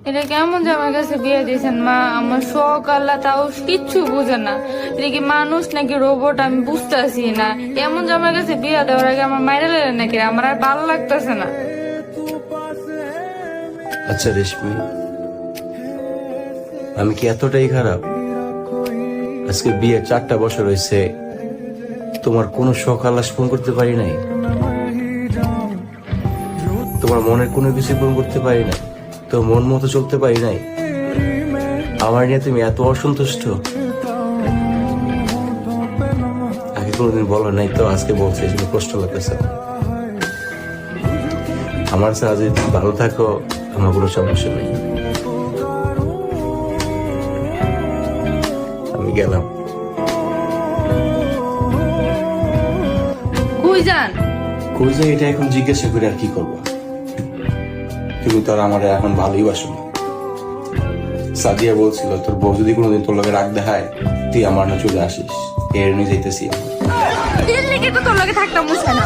এটা কেমন যে আমার কাছে বিয়ে দিয়েছেন মা? আমার শখ আল্লাহ তাও কিচ্ছু বুঝে না। এটা কি মানুষ নাকি রোবট আমি বুঝতেছি না। এমন যে আমার কাছে বিয়ে দেওয়ার আগে আমার মাইরে লেন নাকি, আমার আর ভালো লাগতেছে না। আচ্ছা রেশমি, আমি কি এতটাই খারাপ? আজকে বিয়ে 4টা বছর হয়েছে, তোমার কোনো শখ আল্লাহ পূরণ করতে পারি নাই? তোমার মনের কোনো কিছু পূরণ করতে পারি নাই? তো মন মতো চলতে পারি নাই? আমার নিয়ে তুমি এত অসন্তুষ্ট? আগে কোনোদিন বলো নাই তো, আজকে বলছে এই জন্য কষ্ট লাগতেছে। আমার সাথে যদি তুমি ভালো থাকো আমার কোনো সমস্যা নেই। আমি গেলাম। কই যান? কই যে এটা এখন জিজ্ঞাসা করে আর কি করবো? তুমি তো আর আমার এখন ভালোই বাসো না। সাদিয়া বলছিল তোর বউ যদি কোনোদিন তোর লগে রাগ দেখায় তুই আমার না চলে আসিস, এর নিয়ে যাইতেছি। দিল্লি কে তো তোর লগে থাকতাম বুঝছে না।